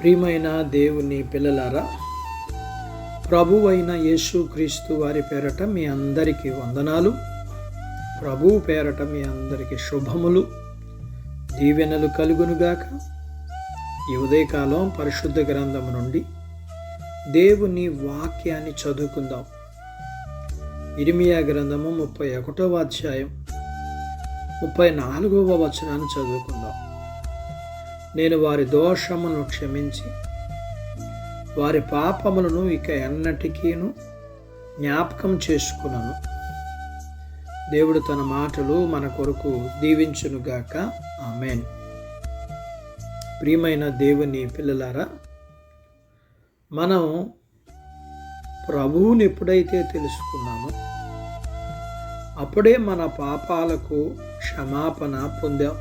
ప్రియమైన దేవుని పిల్లలారా, ప్రభువైన యేసుక్రీస్తు వారి పేరట మీ అందరికీ వందనాలు. ప్రభువు పేరట మీ అందరికీ శుభములు, దీవెనలు కలుగునుగాక. ఈ ఉదయకాలం పరిశుద్ధ గ్రంథము నుండి దేవుని వాక్యాన్ని చదువుకుందాం. ఇర్మియా గ్రంథము 31వ అధ్యాయం 34వ వచనాన్ని చదువుకుందాం. నేను వారి దోషములను క్షమించి వారి పాపములను ఇక ఎన్నటికీను జ్ఞాపకం చేసుకున్నాను. దేవుడు తన మాటలు మన కొరకు దీవించునుగాక. ఆమేన్. ప్రియమైన దేవుని పిల్లలారా, మనం ప్రభువుని ఎప్పుడైతే తెలుసుకున్నామో అప్పుడే మన పాపాలకు క్షమాపణ పొందాం.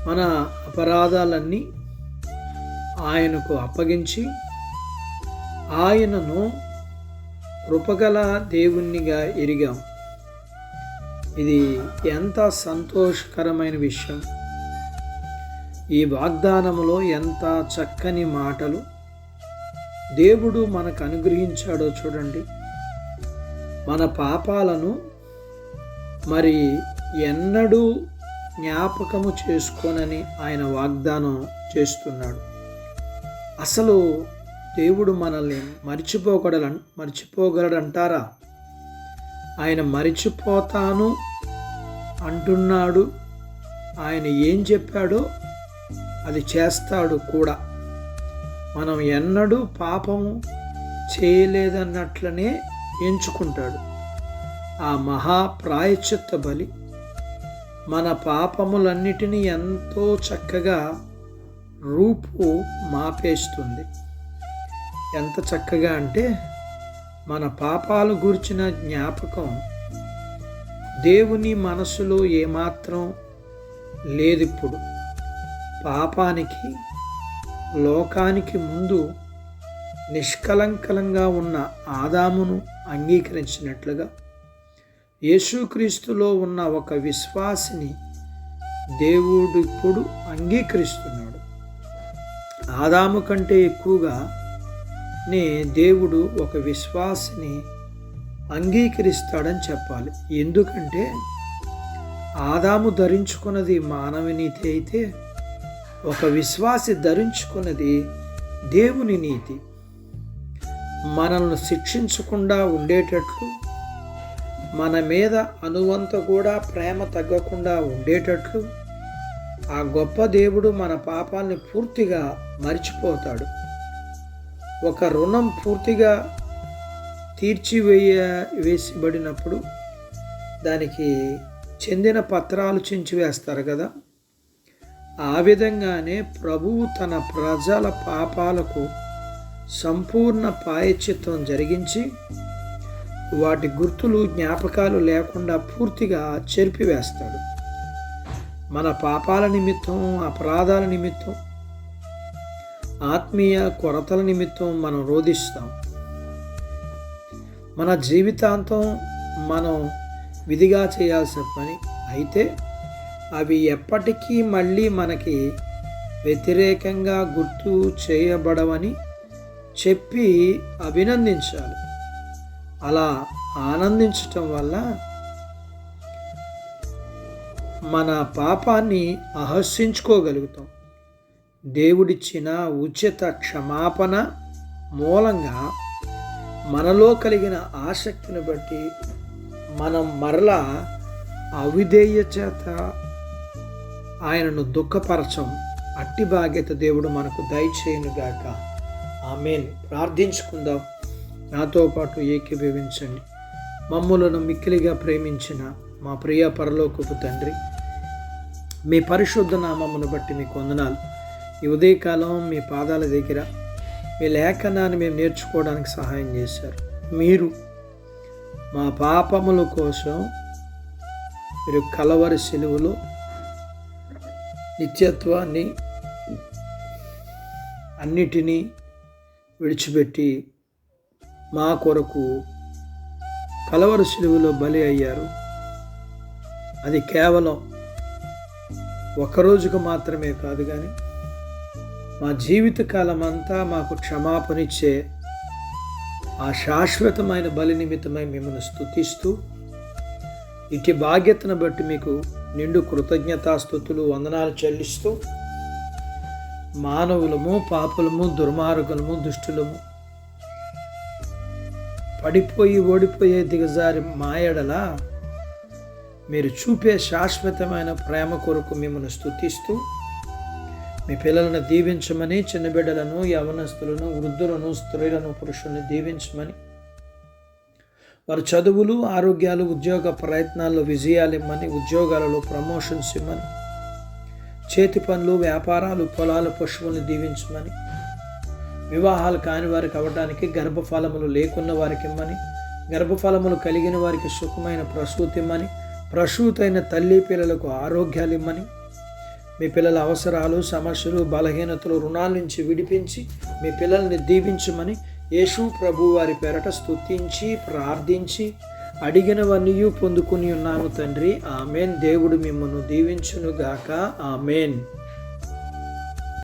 మన అపరాధాలన్నీ ఆయనకు అప్పగించి ఆయనను కృపగల దేవునిగా ఎరిగాం. ఇది ఎంత సంతోషకరమైన విషయం! ఈ వాగ్దానములో ఎంత చక్కని మాటలు దేవుడు మనకు అనుగ్రహించాడో చూడండి. మన పాపాలను మరి ఎన్నడూ జ్ఞాపకము చేసుకోనని ఆయన వాగ్దానం చేస్తున్నాడు. అసలు దేవుడు మనల్ని మర్చిపోగలడంటారా? ఆయన మరిచిపోతాను అంటున్నాడు. ఆయన ఏం చెప్పాడో అది చేస్తాడు కూడా. మనం ఎన్నడూ పాపము చేయలేదన్నట్లనే ఎంచుకుంటాడు. ఆ మహాప్రాయశ్చిత్త బలి మన పాపములన్నిటినీ ఎంతో చక్కగా రూపు మాపేస్తుంది. ఎంత చక్కగా అంటే, మన పాపాలు గూర్చిన జ్ఞాపకం దేవుని మనసులో ఏమాత్రం లేదిప్పుడు. పాపానికి లోకానికి ముందు నిష్కలంకంగా ఉన్న ఆదామును అంగీకరించినట్లుగా యేసుక్రీస్తులో ఉన్న ఒక విశ్వాసిని దేవుడు ఇప్పుడు అంగీకరిస్తున్నాడు. ఆదాము కంటే ఎక్కువగా దేవుడు ఒక విశ్వాసిని అంగీకరిస్తాడని చెప్పాలి. ఎందుకంటే ఆదాము ధరించుకున్నది మానవ నీతి అయితే, ఒక విశ్వాసి ధరించుకున్నది దేవుని నీతి. మనల్ని శిక్షించకుండా ఉండేటట్లు, మన మీద అనువంత కూడా ప్రేమ తగ్గకుండా ఉండేటట్లు ఆ గొప్ప దేవుడు మన పాపాలని పూర్తిగా మర్చిపోతాడు. ఒక రుణం పూర్తిగా వేసిబడినప్పుడు దానికి చెందిన పత్రాలు చించివేస్తారు కదా. ఆ విధంగానే ప్రభువు తన ప్రజల పాపాలకు సంపూర్ణ ప్రాయశ్చిత్తం జరిగించి వాటి గుర్తులు జ్ఞాపకాలు లేకుండా పూర్తిగా చెరిపివేస్తాడు. మన పాపాల నిమిత్తం, అపరాధాల నిమిత్తం, ఆత్మీయ కొరతల నిమిత్తం మనం రోధిస్తాం. మన జీవితాంతం మనం విధిగా చేయాల్సిన పని అయితే అవి ఎప్పటికీ మళ్ళీ మనకి వ్యతిరేకంగా గుర్తు చేయబడవని చెప్పి అభినందించాలి. అలా ఆనందించటం వల్ల మన పాపాన్ని అహస్సించుకోగలుగుతాం. దేవుడిచ్చిన ఉచిత క్షమాపణ మూలంగా మనలో కలిగిన ఆసక్తిని బట్టి మనం మరలా అవిధేయ చేత ఆయనను దుఃఖపరచం. అట్టి బాధ్యత దేవుడు మనకు దయచేయునుగాక. ఆమేన్. ప్రార్థించుకుందాం. నాతో పాటు ఏకీభవించండి. మమ్ములను మిక్కిలిగా ప్రేమించిన మా ప్రియ పరలోకపు తండ్రి, మీ పరిశుద్ధ నామమును బట్టి మీకు వందనాలు. ఈ ఉదయకాలం మీ పాదాల దగ్గర మీ లేఖనాన్ని మేము నేర్చుకోవడానికి సహాయం చేశారు. మీరు మా పాపముల కోసం మీరు కలవరి సిలువలో నిత్యత్వాన్ని అన్నిటినీ విడిచిపెట్టి మా కొరకు కలవరి సిలువలో బలి అయ్యారు. అది కేవలం ఒక్కరోజుకు మాత్రమే కాదు, కానీ మా జీవితకాలం అంతా మాకు క్షమాపణిచ్చే ఆ శాశ్వతమైన బలి నిమిత్తమై మిమ్మల్ని స్తుతిస్తూ, ఇటు బాధ్యతను బట్టి మీకు నిండు కృతజ్ఞతాస్తుతులు వందనాలు చెల్లిస్తూ, మానవులము, పాపులము, దుర్మార్గులము, దుష్టులము, పడిపోయి ఓడిపోయే దిగజారి మాయడలా మీరు చూపే శాశ్వతమైన ప్రేమ కొరకు మిమ్మల్ని స్తుతిస్తూ, మీ పిల్లలను దీవించమని, చిన్న బిడ్డలను, యవనస్తులను, వృద్ధులను, స్త్రీలను, పురుషులను దీవించమని, వారి చదువులు, ఆరోగ్యాలు, ఉద్యోగ ప్రయత్నాల్లో విజయాలు ఇమ్మని, ఉద్యోగాలలో ప్రమోషన్స్ ఇమ్మని, చేతి పనులు, వ్యాపారాలు, పొలాలు, పశువులను దీవించమని, వివాహాలు కాని వారికి అవ్వడానికి, గర్భఫలములు లేకున్న వారికి ఇమ్మని, గర్భఫలములు కలిగిన వారికి సుఖమైన ప్రసూతి ఇమ్మని, ప్రసూతైన తల్లి పిల్లలకు ఆరోగ్యాలు ఇమ్మని, మీ పిల్లల అవసరాలు, సమస్యలు, బలహీనతలు, రుణాల నుంచి విడిపించి మీ పిల్లల్ని దీవించమని యేసు ప్రభు వారి పేరట స్తుతించి ప్రార్థించి అడిగినవన్నీ పొందుకుని ఉన్నాము తండ్రి. ఆమెన్. దేవుడు మిమ్మల్ని దీవించునుగాక. ఆమెన్.